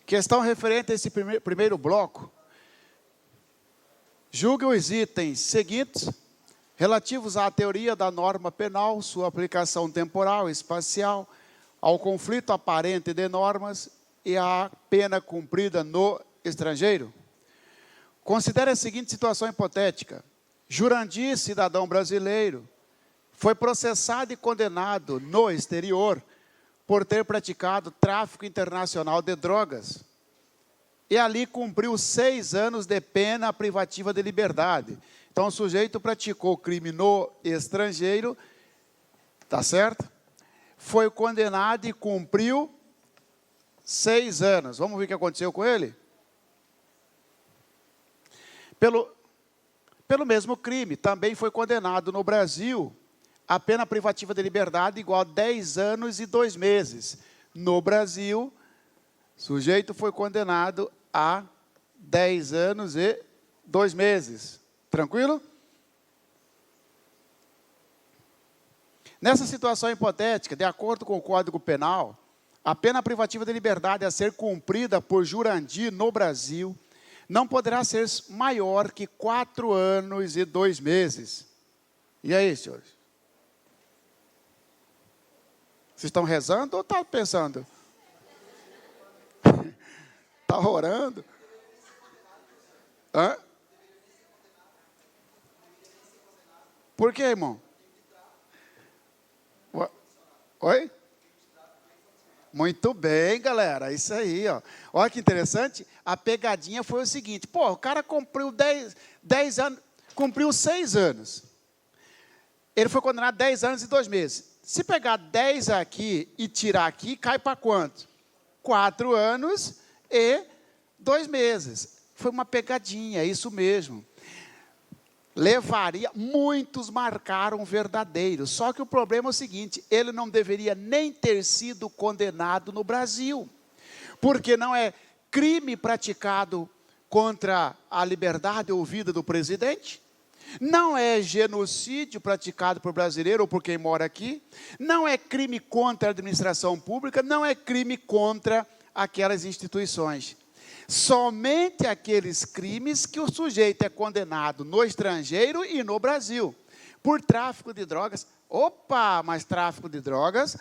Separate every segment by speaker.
Speaker 1: Questão referente a esse primeiro bloco. Julgue os itens seguintes, relativos à teoria da norma penal, sua aplicação temporal e espacial, ao conflito aparente de normas e à pena cumprida no estrangeiro. Considere a seguinte situação hipotética. Jurandir, cidadão brasileiro, foi processado e condenado no exterior por ter praticado tráfico internacional de drogas. E ali cumpriu 6 anos de pena privativa de liberdade. Então, o sujeito praticou crime no estrangeiro, tá certo? Foi condenado e cumpriu 6 anos. Vamos ver o que aconteceu com ele? Pelo mesmo crime, também foi condenado no Brasil a pena privativa de liberdade igual a 10 anos e 2 meses. No Brasil, o sujeito foi condenado a 10 anos e 2 meses. Tranquilo? Nessa situação hipotética, de acordo com o Código Penal, a pena privativa de liberdade a ser cumprida por Jurandir no Brasil não poderá ser maior que 4 anos e 2 meses. E aí, senhores? Vocês estão rezando ou estão pensando? Está orando? Hã? Por quê, irmão? Oi? Muito bem, galera. Isso aí, ó. Olha que interessante. A pegadinha foi o seguinte. Pô, o cara cumpriu 10 anos, cumpriu 6 anos. Ele foi condenado a 10 anos e 2 meses. Se pegar 10 aqui e tirar aqui, cai para quanto? 4 anos e 2 meses. Foi uma pegadinha, é isso mesmo. Levaria, muitos marcaram verdadeiro. Só que o problema é o seguinte, ele não deveria nem ter sido condenado no Brasil. Porque não é crime praticado contra a liberdade ou vida do presidente. Não é genocídio praticado por brasileiro ou por quem mora aqui. Não é crime contra a administração pública. Não é crime contra aquelas instituições. Somente aqueles crimes que o sujeito é condenado no estrangeiro e no Brasil. Por tráfico de drogas. Opa, mas tráfico de drogas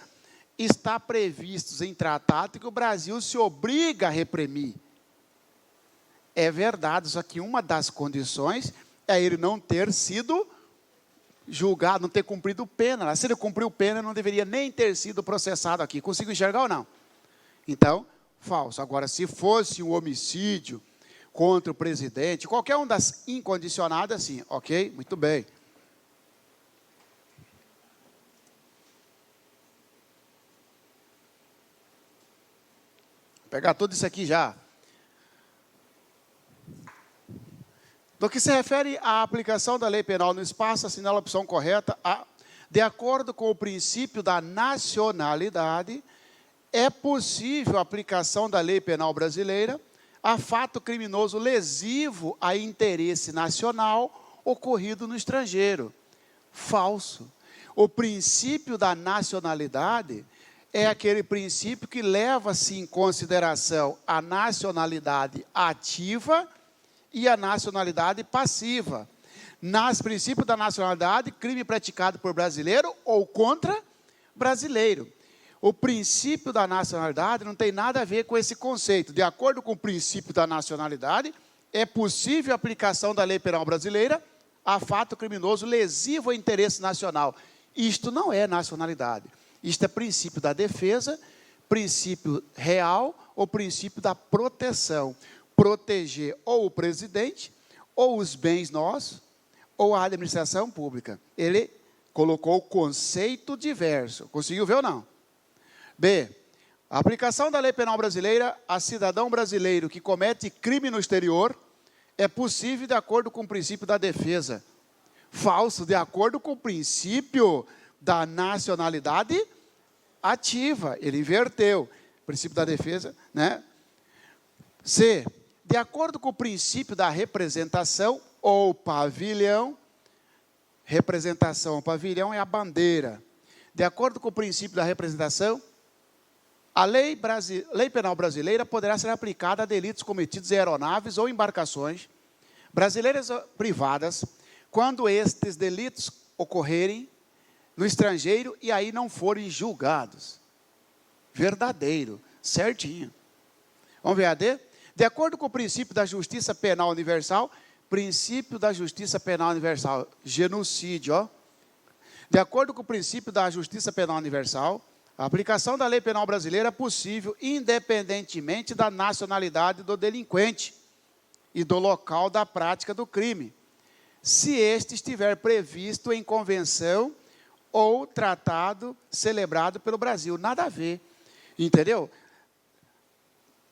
Speaker 1: está previsto em tratado que o Brasil se obriga a reprimir. É verdade, só que uma das condições é ele não ter sido julgado, não ter cumprido pena. Se ele cumpriu pena, não deveria nem ter sido processado aqui. Consigo enxergar ou não? Então, falso. Agora, se fosse um homicídio contra o presidente, qualquer um das incondicionadas, sim. Ok? Muito bem. Vou pegar tudo isso aqui já. No que se refere à aplicação da lei penal no espaço, assinala a opção correta. De acordo com o princípio da nacionalidade, é possível a aplicação da lei penal brasileira a fato criminoso lesivo a interesse nacional ocorrido no estrangeiro. Falso. O princípio da nacionalidade é aquele princípio que leva-se em consideração a nacionalidade ativa e a nacionalidade passiva. Nas princípios da nacionalidade, crime praticado por brasileiro ou contra brasileiro. O princípio da nacionalidade não tem nada a ver com esse conceito. De acordo com o princípio da nacionalidade, é possível a aplicação da lei penal brasileira a fato criminoso lesivo ao interesse nacional. Isto não é nacionalidade. Isto é princípio da defesa, princípio real ou princípio da proteção. Proteger ou o presidente, ou os bens nossos, ou a administração pública. Ele colocou o conceito diverso. Conseguiu ver ou não? B. A aplicação da lei penal brasileira a cidadão brasileiro que comete crime no exterior é possível de acordo com o princípio da defesa. Falso, de acordo com o princípio da nacionalidade ativa. Ele inverteu. Princípio da defesa, né? C. De acordo com o princípio da representação ou pavilhão, representação ou pavilhão é a bandeira. De acordo com o princípio da representação, A lei penal brasileira poderá ser aplicada a delitos cometidos em aeronaves ou embarcações brasileiras privadas, quando estes delitos ocorrerem no estrangeiro e aí não forem julgados. Verdadeiro, certinho. Vamos ver a D? De acordo com o princípio da justiça penal universal, princípio da justiça penal universal, genocídio, ó. De acordo com o princípio da justiça penal universal, a aplicação da lei penal brasileira é possível independentemente da nacionalidade do delinquente e do local da prática do crime, se este estiver previsto em convenção ou tratado celebrado pelo Brasil. Nada a ver, entendeu?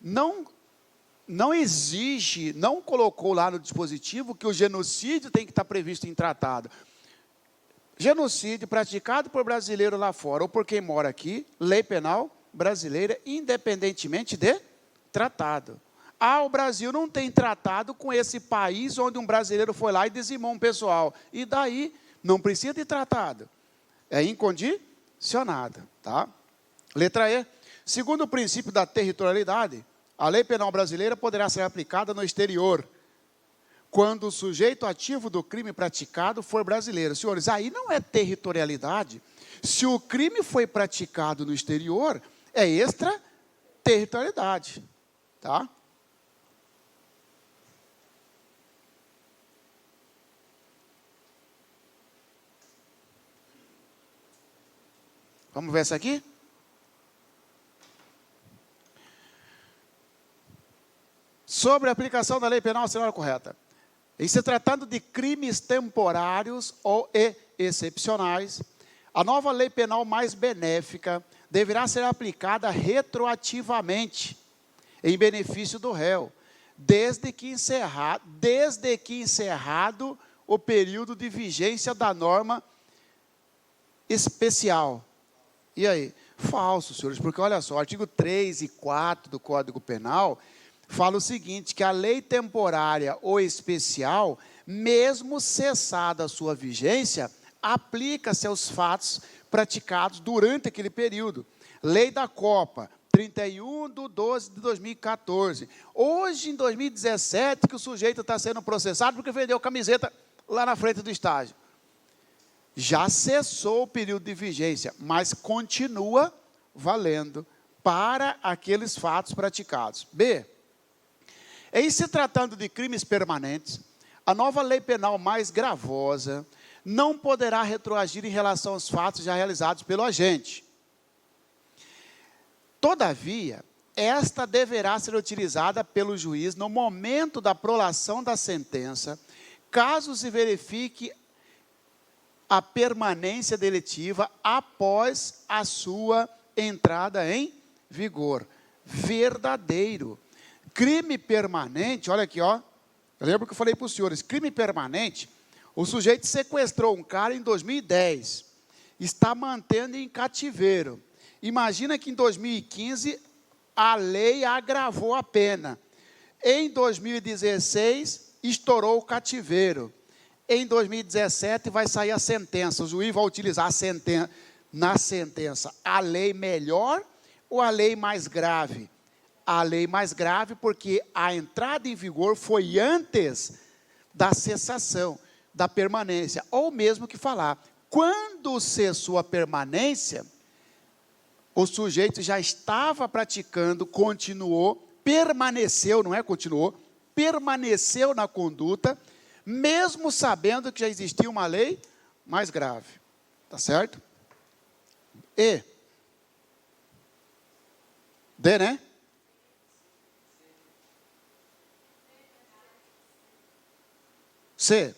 Speaker 1: Não exige, não colocou lá no dispositivo que o genocídio tem que estar previsto em tratado. Genocídio praticado por brasileiro lá fora ou por quem mora aqui, lei penal brasileira, independentemente de tratado. O Brasil não tem tratado com esse país onde um brasileiro foi lá e dizimou um pessoal. E daí, não precisa de tratado. É incondicionado, tá? Letra E. Segundo o princípio da territorialidade, a lei penal brasileira poderá ser aplicada no exterior, quando o sujeito ativo do crime praticado for brasileiro. Senhores, aí não é territorialidade. Se o crime foi praticado no exterior, é extraterritorialidade, tá? Vamos ver essa aqui? Sobre a aplicação da lei penal nacional correta. Em se tratando de crimes temporários ou excepcionais, a nova lei penal mais benéfica deverá ser aplicada retroativamente, em benefício do réu, desde que encerrado o período de vigência da norma especial. E aí? Falso, senhores, porque olha só, artigo 3 e 4 do Código Penal fala o seguinte, que a lei temporária ou especial, mesmo cessada a sua vigência, aplica-se aos fatos praticados durante aquele período. Lei da Copa, 31/12/2014. Hoje, em 2017, que o sujeito está sendo processado porque vendeu camiseta lá na frente do estádio. Já cessou o período de vigência, mas continua valendo para aqueles fatos praticados. B. Em se tratando de crimes permanentes, a nova lei penal mais gravosa não poderá retroagir em relação aos fatos já realizados pelo agente. Todavia, esta deverá ser utilizada pelo juiz no momento da prolação da sentença, caso se verifique a permanência delitiva após a sua entrada em vigor. Verdadeiro. Crime permanente, olha aqui, ó. Eu lembro que eu falei para os senhores, crime permanente, o sujeito sequestrou um cara em 2010, está mantendo em cativeiro. Imagina que em 2015 a lei agravou a pena. Em 2016, estourou o cativeiro. Em 2017 vai sair a sentença. O juiz vai utilizar na sentença a lei melhor ou a lei mais grave? A lei mais grave, porque a entrada em vigor foi antes da cessação, da permanência. Ou mesmo que falar, quando cessou a permanência, o sujeito já estava praticando, continuou, permaneceu, não é continuou, permaneceu na conduta, mesmo sabendo que já existia uma lei mais grave. Tá certo? E. D, né? C.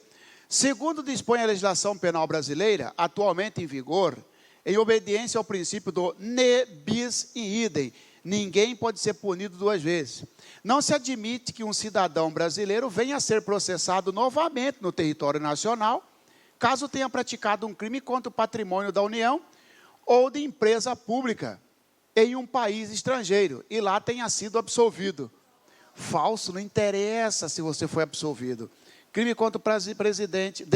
Speaker 1: Segundo dispõe a legislação penal brasileira, atualmente em vigor, em obediência ao princípio do ne bis in idem, ninguém pode ser punido duas vezes. Não se admite que um cidadão brasileiro venha a ser processado novamente no território nacional, caso tenha praticado um crime contra o patrimônio da União ou de empresa pública em um país estrangeiro e lá tenha sido absolvido. Falso, não interessa se você foi absolvido. Crime contra o presidente,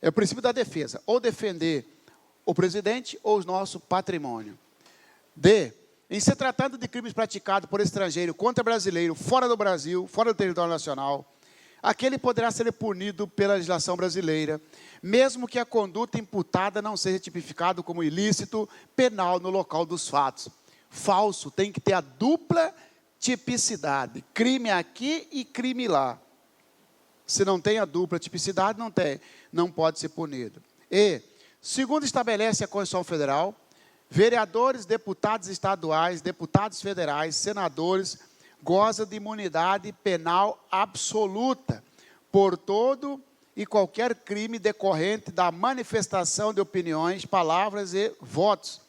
Speaker 1: é o princípio da defesa, ou defender o presidente ou o nosso patrimônio. D. em se tratando de crimes praticados por estrangeiro contra brasileiro, fora do Brasil, fora do território nacional, aquele poderá ser punido pela legislação brasileira, mesmo que a conduta imputada não seja tipificada como ilícito penal no local dos fatos. Falso, tem que ter a dupla tipicidade, crime aqui e crime lá. Se não tem a dupla tipicidade, não pode ser punido. E, segundo estabelece a Constituição Federal, vereadores, deputados estaduais, deputados federais, senadores, gozam de imunidade penal absoluta por todo e qualquer crime decorrente da manifestação de opiniões, palavras e votos,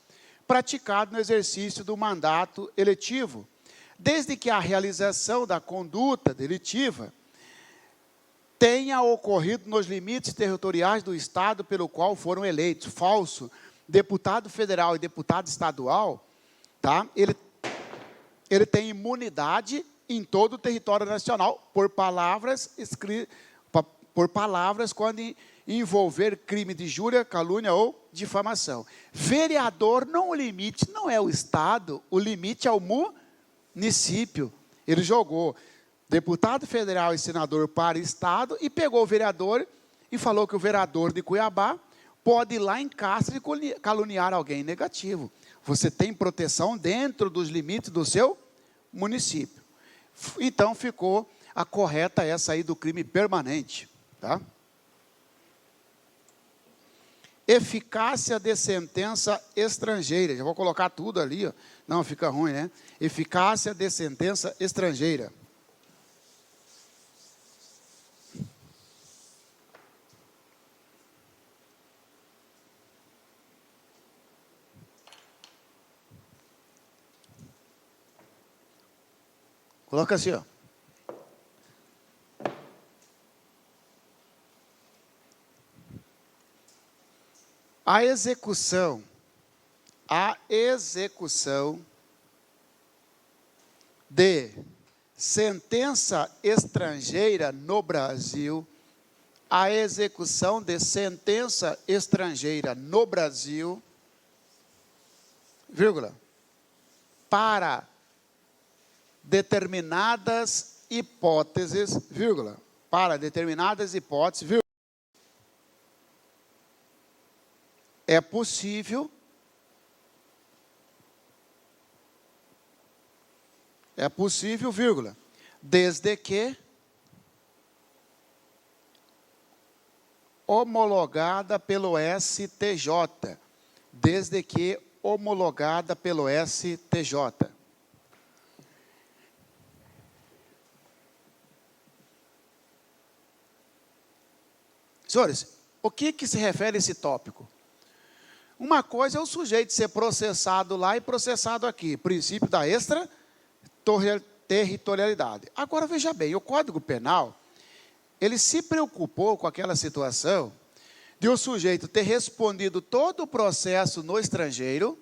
Speaker 1: praticado no exercício do mandato eletivo, desde que a realização da conduta delitiva tenha ocorrido nos limites territoriais do Estado pelo qual foram eleitos. Falso, deputado federal e deputado estadual, tá? Ele tem imunidade em todo o território nacional por palavras quando envolver crime de injúria, calúnia ou difamação. Vereador, o limite não é o Estado, o limite é o município. Ele jogou deputado federal e senador para Estado e pegou o vereador e falou que o vereador de Cuiabá pode ir lá em Castro e caluniar alguém. Negativo. Você tem proteção dentro dos limites do seu município. Então, ficou a correta essa aí do crime permanente. Tá? Eficácia de sentença estrangeira. Já vou colocar tudo ali. Ó. Não, fica ruim, né? Eficácia de sentença estrangeira. Coloca assim, ó. A execução de sentença estrangeira no Brasil, a execução de sentença estrangeira no Brasil, vírgula, para determinadas hipóteses, vírgula, para determinadas hipóteses, vírgula, é possível, vírgula, desde que homologada pelo STJ, desde que homologada pelo STJ. Senhores, o que se refere a esse tópico? Uma coisa é o sujeito ser processado lá e processado aqui, princípio da extraterritorialidade. Agora, veja bem, o Código Penal, ele se preocupou com aquela situação de o sujeito ter respondido todo o processo no estrangeiro,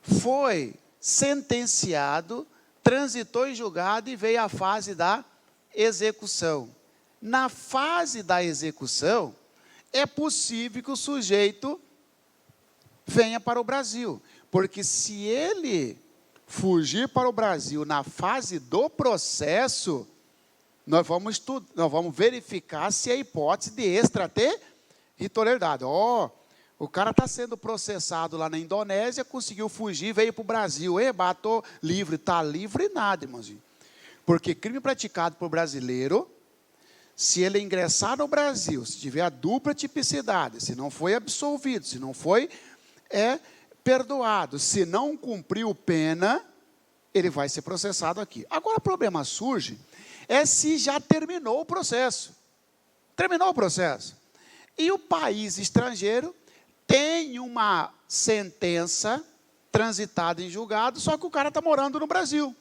Speaker 1: foi sentenciado, transitou em julgado e veio a fase da execução. Na fase da execução, é possível que o sujeito venha para o Brasil, porque se ele fugir para o Brasil na fase do processo, nós vamos verificar se é hipótese de extraterritorialidade. O cara está sendo processado lá na Indonésia, conseguiu fugir, veio para o Brasil, estou livre, está livre nada, irmãozinho. Porque crime praticado por brasileiro, se ele ingressar no Brasil, se tiver a dupla tipicidade, se não foi absolvido, se não foi perdoado, se não cumpriu pena, ele vai ser processado aqui. Agora, o problema surge se já terminou o processo. Terminou o processo. E o país estrangeiro tem uma sentença transitada em julgado, só que o cara está morando no Brasil.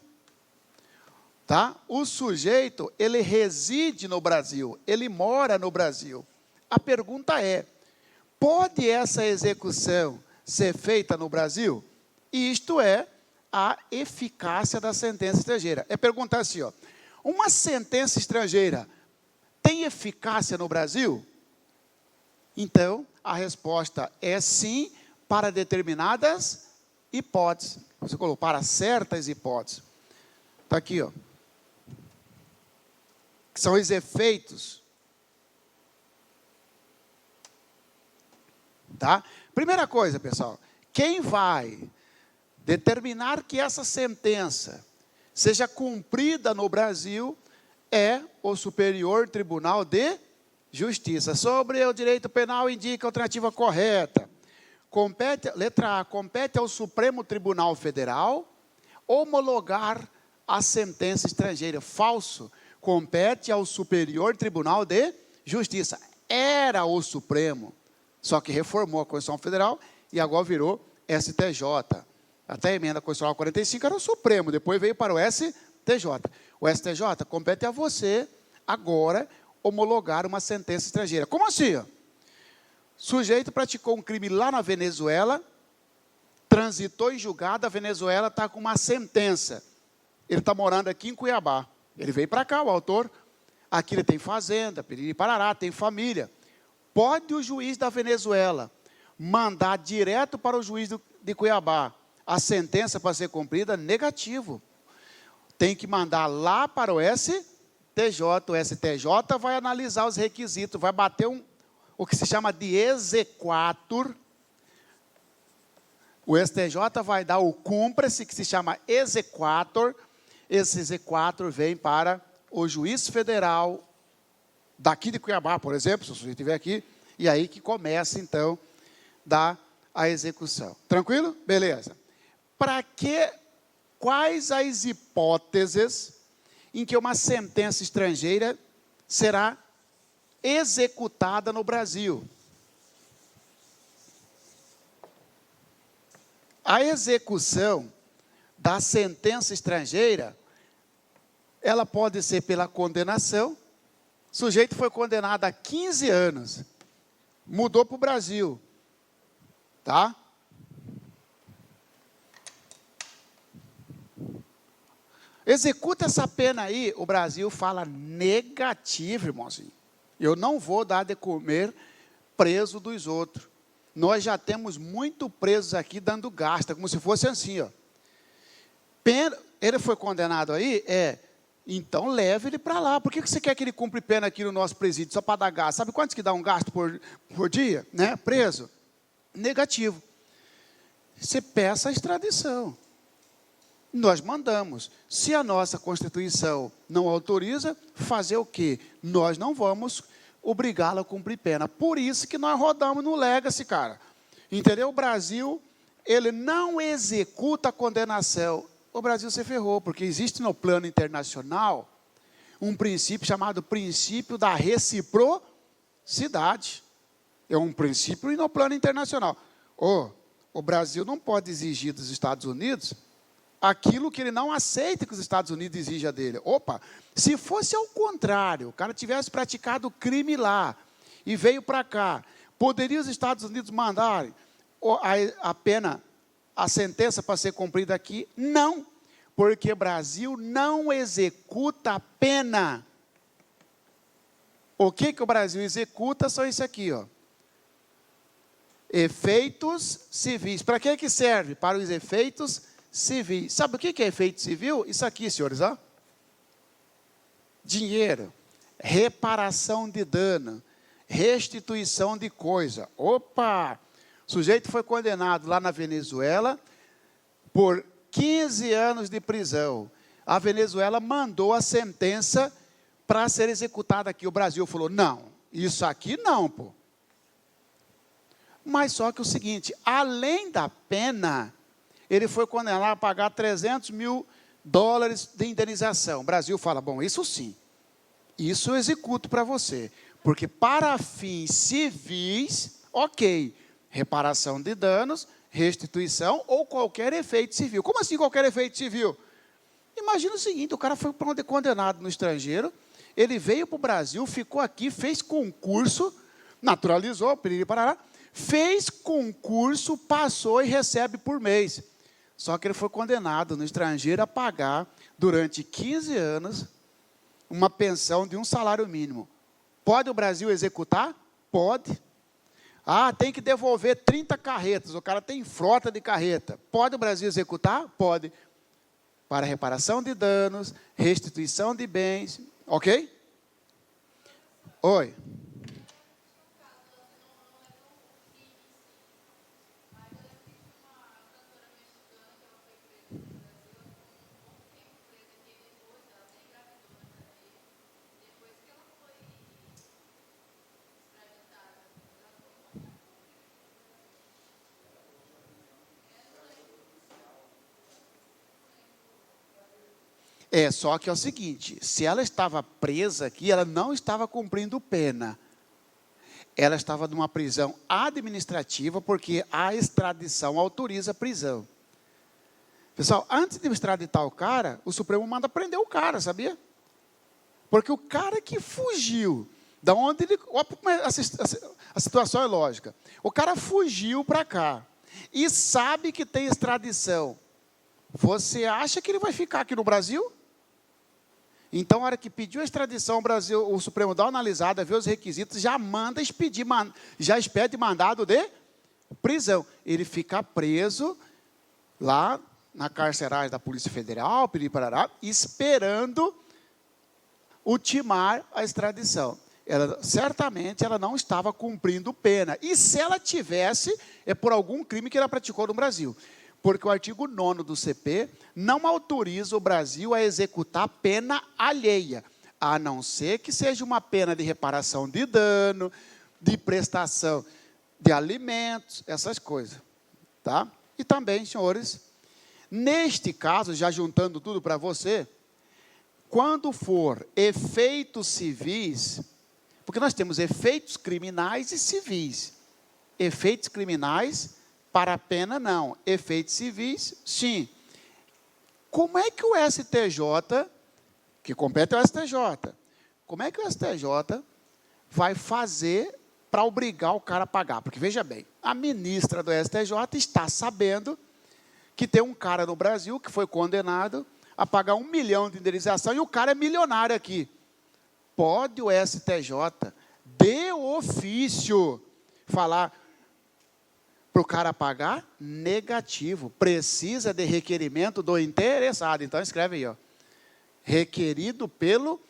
Speaker 1: Tá? O sujeito, ele reside no Brasil, ele mora no Brasil. A pergunta é, pode essa execução ser feita no Brasil? E isto é a eficácia da sentença estrangeira. É perguntar assim, ó, uma sentença estrangeira tem eficácia no Brasil? Então, a resposta é sim, para determinadas hipóteses. Você colocou para certas hipóteses. Está aqui, ó. Que são os efeitos. Tá? Primeira coisa, pessoal. Quem vai determinar que essa sentença seja cumprida no Brasil é o Superior Tribunal de Justiça. Sobre o direito penal, indica a alternativa correta. Letra A, compete ao Supremo Tribunal Federal homologar a sentença estrangeira. Falso. Compete ao Superior Tribunal de Justiça. Era o Supremo, só que reformou a Constituição Federal e agora virou STJ. Até a emenda constitucional 45 era o Supremo, depois veio para o STJ. O STJ compete a você, agora, homologar uma sentença estrangeira. Como assim? Sujeito praticou um crime lá na Venezuela, transitou em julgado, a Venezuela está com uma sentença. Ele está morando aqui em Cuiabá. Ele veio para cá, o autor. Aqui ele tem fazenda, piriri parará, tem família. Pode o juiz da Venezuela mandar direto para o juiz de Cuiabá a sentença para ser cumprida? Negativo. Tem que mandar lá para o STJ. O STJ vai analisar os requisitos, vai bater o que se chama de exequatur. O STJ vai dar o cúmplice, que se chama exequatur. Esse exequatur vem para o juiz federal daqui de Cuiabá, por exemplo, se o sujeito estiver aqui, e aí que começa, então, a execução. Tranquilo? Beleza. Quais as hipóteses em que uma sentença estrangeira será executada no Brasil? A execução da sentença estrangeira, ela pode ser pela condenação. O sujeito foi condenado a 15 anos, mudou para o Brasil, tá? Executa essa pena aí, o Brasil fala negativo, irmãozinho. Eu não vou dar de comer preso dos outros. Nós já temos muito presos aqui dando gasta, como se fosse assim, ó. Ele foi condenado aí? Então leve ele para lá. Por que você quer que ele cumpra pena aqui no nosso presídio, só para dar gasto? Sabe quanto que dá um gasto por dia, né? Preso? Negativo. Você peça a extradição. Nós mandamos. Se a nossa Constituição não autoriza, fazer o quê? Nós não vamos obrigá-lo a cumprir pena. Por isso que nós rodamos no Legacy, cara. Entendeu? O Brasil, ele não executa a condenação. O Brasil se ferrou, porque existe no plano internacional um princípio chamado princípio da reciprocidade. É um princípio no plano internacional. O Brasil não pode exigir dos Estados Unidos aquilo que ele não aceita que os Estados Unidos exijam dele. Se fosse ao contrário, o cara tivesse praticado crime lá e veio para cá, poderia os Estados Unidos mandarem a pena, a sentença para ser cumprida aqui? Não, porque o Brasil não executa a pena. O que o Brasil executa são isso aqui, ó. Efeitos civis. Para que serve? Para os efeitos civis. Sabe o que é efeito civil? Isso aqui, senhores, ó. Dinheiro, reparação de dano, restituição de coisa. O sujeito foi condenado lá na Venezuela por 15 anos de prisão. A Venezuela mandou a sentença para ser executada aqui. O Brasil falou, não, isso aqui não, pô. Mas só que o seguinte, além da pena, ele foi condenado a pagar $300 mil de indenização. O Brasil fala, bom, isso sim, isso eu executo para você. Porque para fins civis, ok, reparação de danos, restituição ou qualquer efeito civil. Como assim qualquer efeito civil? Imagina o seguinte, o cara foi condenado no estrangeiro, ele veio para o Brasil, ficou aqui, fez concurso, naturalizou, piriri parará, fez concurso, passou e recebe por mês. Só que ele foi condenado no estrangeiro a pagar, durante 15 anos, uma pensão de um salário mínimo. Pode o Brasil executar? Pode. Ah, tem que devolver 30 carretas. O cara tem frota de carreta. Pode o Brasil executar? Pode. Para reparação de danos, restituição de bens. Ok? Oi. Só que é o seguinte, se ela estava presa aqui, ela não estava cumprindo pena. Ela estava numa prisão administrativa, porque a extradição autoriza a prisão. Pessoal, antes de extraditar o cara, o Supremo manda prender o cara, sabia? Porque o cara que fugiu, da onde ele... A situação é lógica. O cara fugiu para cá e sabe que tem extradição. Você acha que ele vai ficar aqui no Brasil? Então, na hora que pediu a extradição, o Supremo dá uma analisada, vê os requisitos, já manda expedir, já expede mandado de prisão. Ele fica preso lá na carcerária da Polícia Federal, Piripirará, esperando ultimar a extradição. Certamente ela não estava cumprindo pena. E se ela tivesse, é por algum crime que ela praticou no Brasil. Porque o artigo 9º do CP não autoriza o Brasil a executar pena alheia, a não ser que seja uma pena de reparação de dano, de prestação de alimentos, essas coisas. Tá? E também, senhores, neste caso, já juntando tudo para você, quando for efeitos civis, porque nós temos efeitos criminais e civis. Efeitos criminais... Para a pena, não. Efeitos civis, sim. Como é que o STJ, que compete ao STJ, como é que o STJ vai fazer para obrigar o cara a pagar? Porque, veja bem, a ministra do STJ está sabendo que tem um cara no Brasil que foi condenado a pagar 1 milhão de indenização e o cara é milionário aqui. Pode o STJ, de ofício, falar... Para o cara pagar, negativo. Precisa de requerimento do interessado. Então, escreve aí, ó. Requerido pelo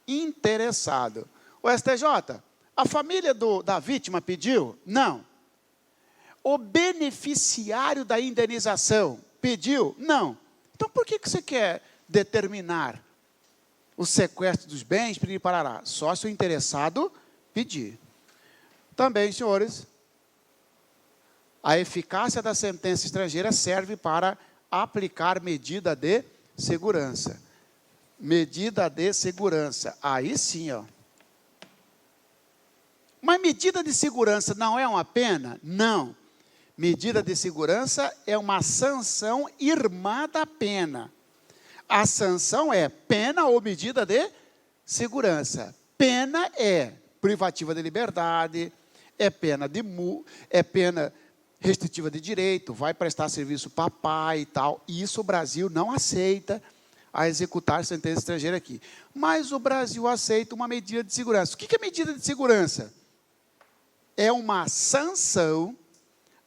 Speaker 1: interessado. O STJ, a família da vítima pediu? Não. O beneficiário da indenização pediu? Não. Então, por que você quer determinar o sequestro dos bens? Só se o interessado pedir. Também, senhores... A eficácia da sentença estrangeira serve para aplicar medida de segurança. Medida de segurança. Aí sim, ó. Mas medida de segurança não é uma pena? Não. Medida de segurança é uma sanção irmã da pena. A sanção é pena ou medida de segurança. Pena é privativa de liberdade, é pena restritiva de direito, vai prestar serviço para pai e tal. E isso o Brasil não aceita a executar sentença estrangeira aqui. Mas o Brasil aceita uma medida de segurança. O que é medida de segurança? É uma sanção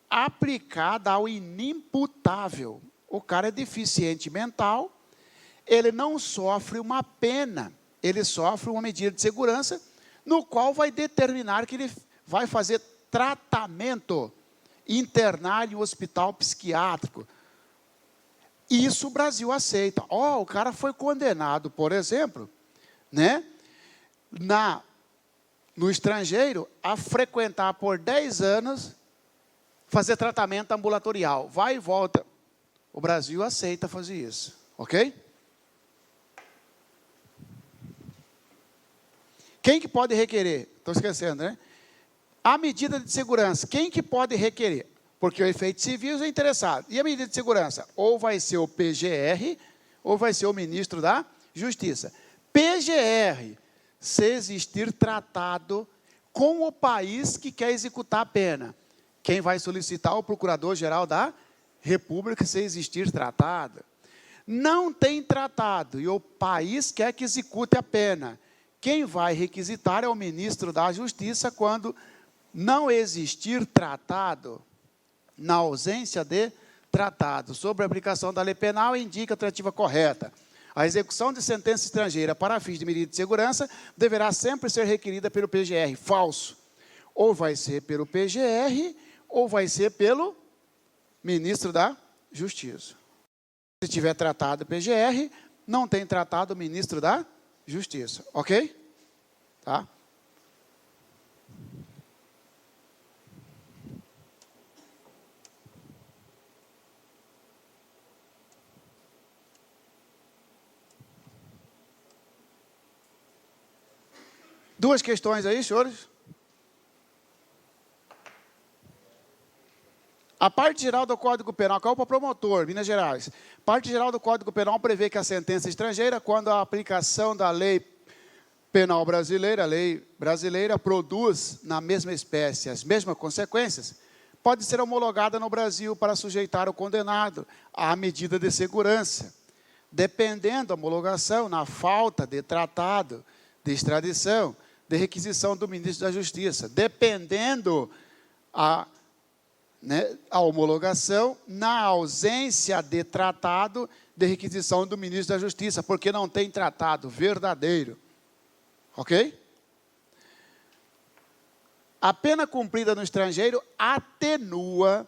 Speaker 1: aplicada ao inimputável. O cara é deficiente mental, ele não sofre uma pena, ele sofre uma medida de segurança, no qual vai determinar que ele vai fazer tratamento, internar em um hospital psiquiátrico. Isso o Brasil aceita. O cara foi condenado, por exemplo, né, no estrangeiro, a frequentar por 10 anos, fazer tratamento ambulatorial. Vai e volta. O Brasil aceita fazer isso. Ok? Quem que pode requerer? Estou esquecendo, né? A medida de segurança, quem que pode requerer? Porque o efeito civil é interessado. E a medida de segurança? Ou vai ser o PGR, ou vai ser o ministro da Justiça. PGR, se existir tratado com o país que quer executar a pena. Quem vai solicitar o Procurador-Geral da República, se existir tratado. Não tem tratado, e o país quer que execute a pena. Quem vai requisitar é o ministro da Justiça quando não existir tratado, na ausência de tratado sobre a aplicação da lei penal, indica a tratativa correta. A execução de sentença estrangeira para fins de medida de segurança deverá sempre ser requerida pelo PGR. Falso. Ou vai ser pelo PGR, ou vai ser pelo ministro da Justiça. Se tiver tratado o PGR, não tem tratado o ministro da Justiça. Ok? Tá? Duas questões aí, senhores. A parte geral do Código Penal, que é o promotor, Minas Gerais. Parte geral do Código Penal prevê que a sentença estrangeira, quando a aplicação da lei penal brasileira, a lei brasileira, produz na mesma espécie as mesmas consequências, pode ser homologada no Brasil para sujeitar o condenado à medida de segurança. Dependendo da homologação, na falta de tratado de extradição, de requisição do ministro da Justiça. Dependendo a homologação, na ausência de tratado de requisição do ministro da Justiça, porque não tem tratado verdadeiro. Ok? A pena cumprida no estrangeiro atenua,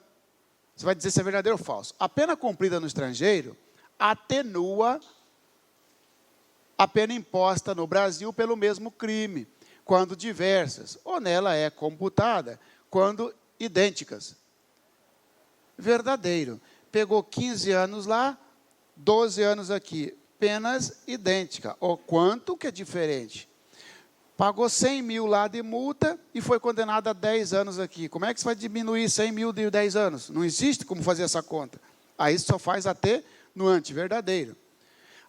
Speaker 1: você vai dizer se é verdadeiro ou falso. A pena cumprida no estrangeiro atenua a pena imposta no Brasil pelo mesmo crime, quando diversas, ou nela é computada, quando idênticas. Verdadeiro. Pegou 15 anos lá, 12 anos aqui. Penas idênticas. O quanto que é diferente? Pagou 100 mil lá de multa e foi condenado a 10 anos aqui. Como é que você vai diminuir 100 mil de 10 anos? Não existe como fazer essa conta. Aí só faz atenuante, verdadeiro.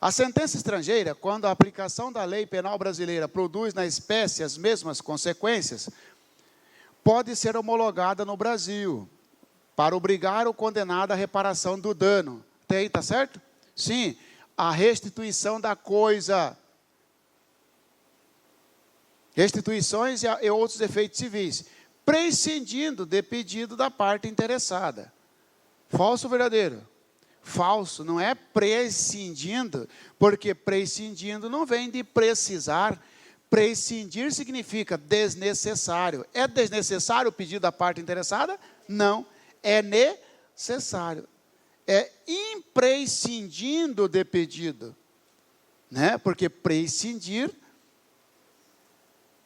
Speaker 1: A sentença estrangeira, quando a aplicação da lei penal brasileira produz na espécie as mesmas consequências, pode ser homologada no Brasil, para obrigar o condenado à reparação do dano. Até aí, está certo? Sim, a restituição da coisa. Restituições e outros efeitos civis, prescindindo de pedido da parte interessada. Falso ou verdadeiro? Falso, não é prescindindo, porque prescindindo não vem de precisar. Prescindir significa desnecessário. É desnecessário o pedido da parte interessada? Não, é necessário. É imprescindindo de pedido, né? Porque prescindir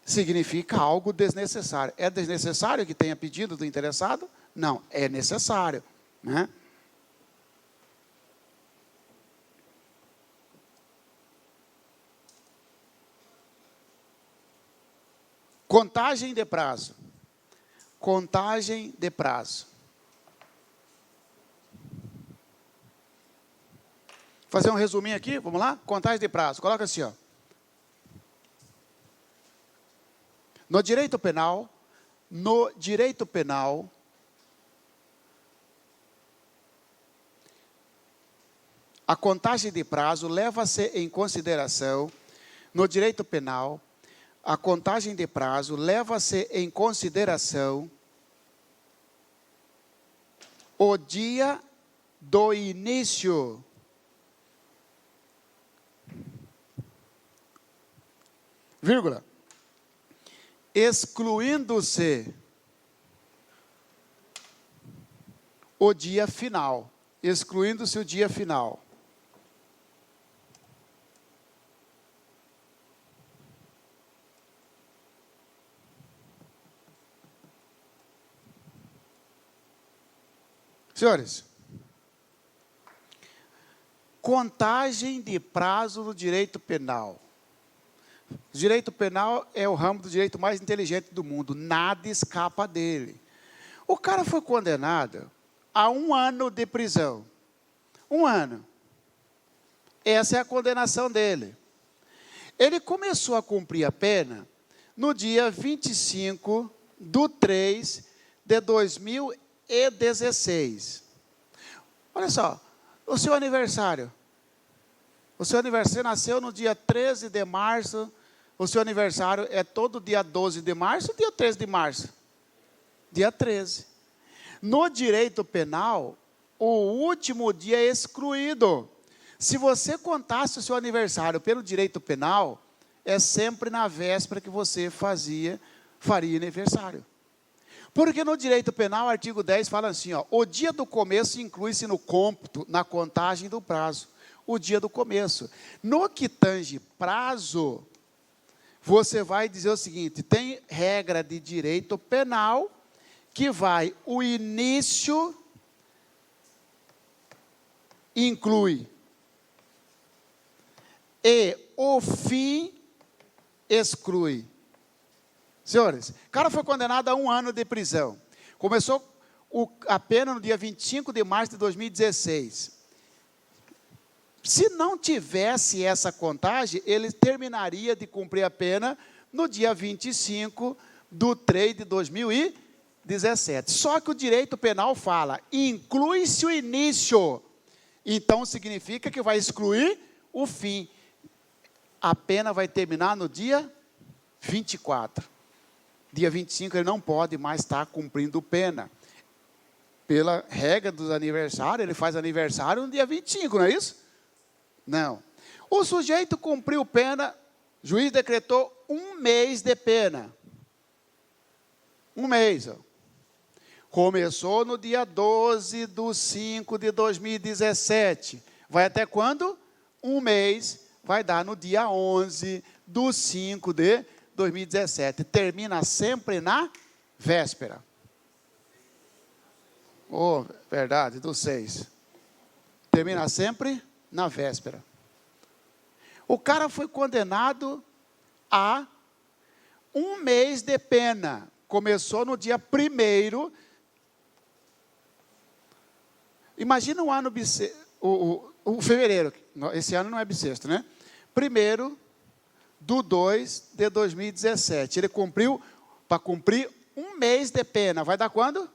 Speaker 1: significa algo desnecessário. É desnecessário que tenha pedido do interessado? Não, é necessário, né? Contagem de prazo. Contagem de prazo. Vou fazer um resuminho aqui, vamos lá? Contagem de prazo. Coloca assim, ó. No direito penal, a contagem de prazo leva-se em consideração, no direito penal, a contagem de prazo leva-se em consideração o dia do início vírgula, excluindo-se o dia final, excluindo-se o dia final. Senhores, contagem de prazo no direito penal. O direito penal é o ramo do direito mais inteligente do mundo, nada escapa dele. O cara foi condenado a 1 ano de prisão. 1 ano. Essa é a condenação dele. Ele começou a cumprir a pena no dia 25/3/2016. Olha só, o seu aniversário. O seu aniversário nasceu no dia 13 de março. O seu aniversário é todo dia 12 de março ou dia 13 de março? Dia 13. No direito penal, o último dia é excluído. Se você contasse o seu aniversário pelo direito penal, é sempre na véspera que você faria aniversário. Porque no direito penal, artigo 10 fala assim, ó, o dia do começo inclui-se no cômputo, na contagem do prazo. O dia do começo. No que tange prazo, você vai dizer o seguinte, tem regra de direito penal que vai, o início inclui e o fim exclui. Senhores, o cara foi condenado a 1 ano de prisão. Começou a pena no dia 25 de março de 2016. Se não tivesse essa contagem, ele terminaria de cumprir a pena no dia 25 de 3 de 2017. Só que o direito penal fala, inclui-se o início. Então, significa que vai excluir o fim. A pena vai terminar no dia 24. Dia 25 ele não pode mais estar cumprindo pena. Pela regra dos aniversários, ele faz aniversário no dia 25, não é isso? Não. O sujeito cumpriu pena, o juiz decretou 1 mês de pena. 1 mês. Ó. Começou no dia 12 de 5 de 2017. Vai até quando? 1 mês. Vai dar no dia 11 de 5 de 2017. Termina sempre na véspera. Oh, verdade, do 6. Termina sempre na véspera. O cara foi condenado a 1 mês de pena. Começou no dia 1º. Imagina o ano bissexto, o fevereiro. Esse ano não é bissexto, né? 1º de 2 de 2017. Ele cumpriu, para cumprir 1 mês de pena. Vai dar quando?